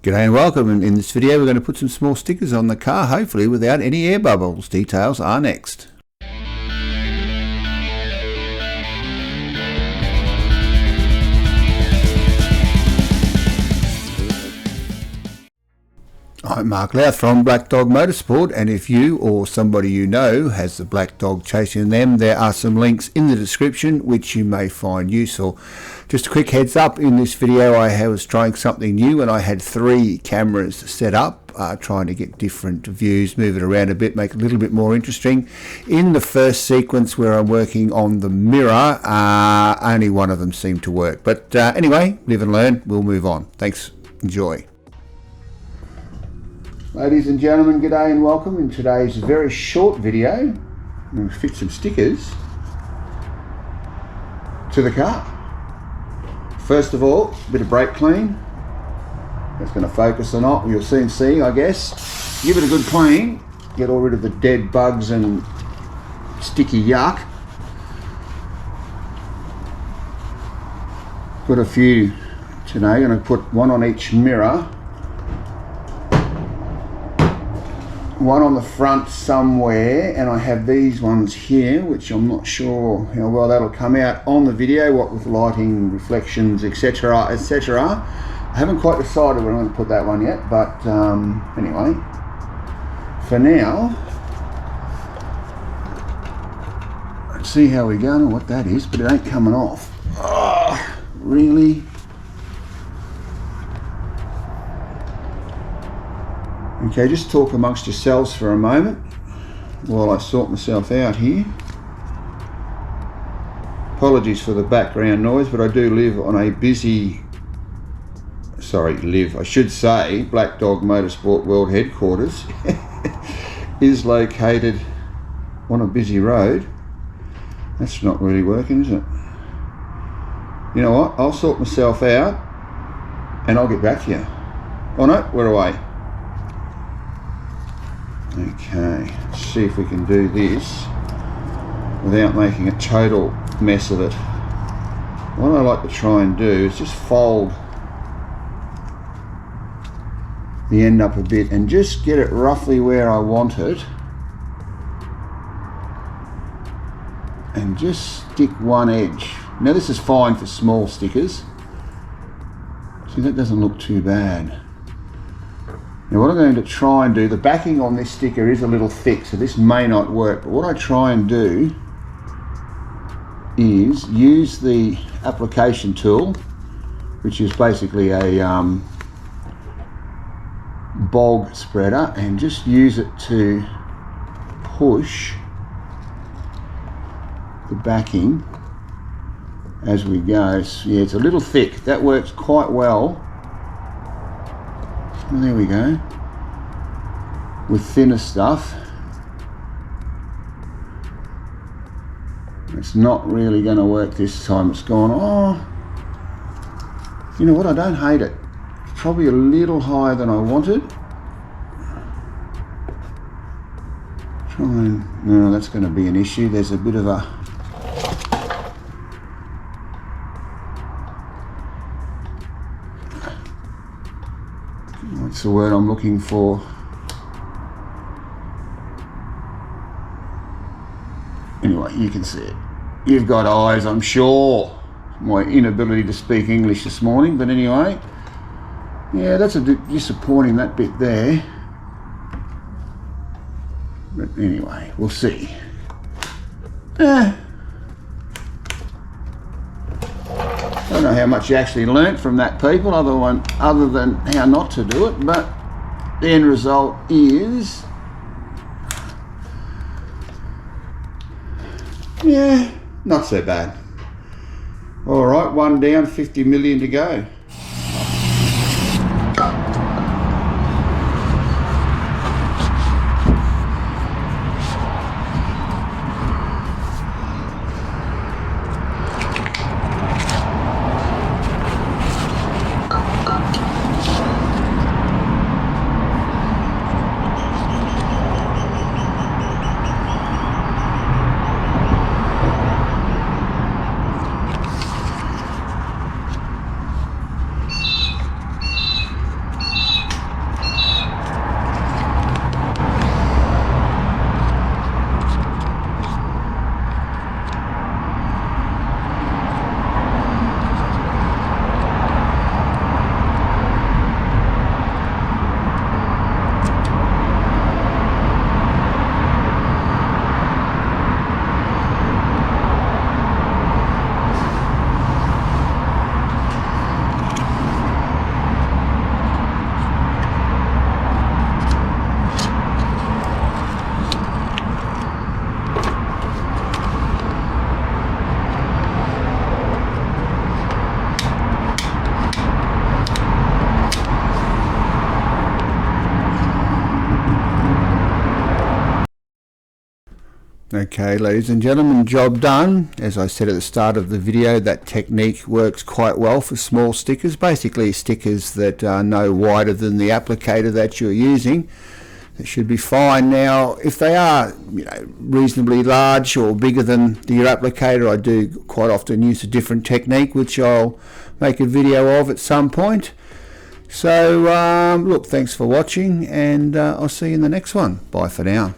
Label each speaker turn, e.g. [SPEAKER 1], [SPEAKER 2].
[SPEAKER 1] G'day and welcome, and in this video we're going to put some small stickers on the car, hopefully without any air bubbles. Details are next. I'm Mark Louth from Black Dog Motorsport, and if you or somebody you know has the black dog chasing them, there are some links in the description which you may find useful. Just a quick heads up, in this video I was trying something new and I had 3 cameras set up, trying to get different views, move it around a bit, make it a little bit more interesting. In the first sequence where I'm working on the mirror, only one of them seemed to work. But anyway, live and learn, we'll move on. Thanks, enjoy. Ladies and gentlemen, g'day and welcome. In today's very short video, I'm going to fit some stickers to the car. First of all, a bit of brake clean. That's going to focus or not, you'll soon see, I guess. Give it a good clean, get all rid of the dead bugs and sticky yuck. Got a few today, I'm going to put one on each mirror. One on the front somewhere, and I have these ones here which I'm not sure how well that'll come out on the video, what with lighting, reflections, etc, etc. I haven't quite decided where I'm going to put that one yet, but anyway, for now, let's see how we go. I don't know what that is, but it ain't coming off. Oh, really? Okay, just talk amongst yourselves for a moment while I sort myself out here. Apologies for the background noise, but I do live on a busy, I should say, Black Dog Motorsport World Headquarters is located on a busy road. That's not really working, is it? You know what, I'll sort myself out and I'll get back to you. Oh no, we're away. Okay, let's see if we can do this without making a total mess of it. What I like to try and do is just fold the end up a bit and just get it roughly where I want it, and just stick one edge. Now this is fine for small stickers. See, that doesn't look too bad. Now what I'm going to try and do, the backing on this sticker is a little thick, so this may not work, but what I try and do is use the application tool, which is basically a bog spreader, and just use it to push the backing as we go. So, yeah, it's a little thick. That works quite well. Well, there we go. With thinner stuff, it's not really going to work this time. It's gone, oh, you know what, I don't hate it. It's probably a little higher than I wanted. Try and, no, that's going to be an issue. There's a bit of a, what's the word I'm looking for? Anyway, you can see it. You've got eyes, I'm sure. My inability to speak English this morning, but anyway. Yeah, that's a bit disappointing, that bit there. But anyway, we'll see. I don't know how much you actually learnt from that, people, other than how not to do it, but the end result is, yeah, not so bad. All right, one down, 50 million to go. Okay, ladies and gentlemen, job done. As I said at the start of the video, that technique works quite well for small stickers, basically stickers that are no wider than the applicator that you're using. It should be fine. Now, if they are reasonably large or bigger than your applicator, I do quite often use a different technique, which I'll make a video of at some point. So, look, thanks for watching, and I'll see you in the next one. Bye for now.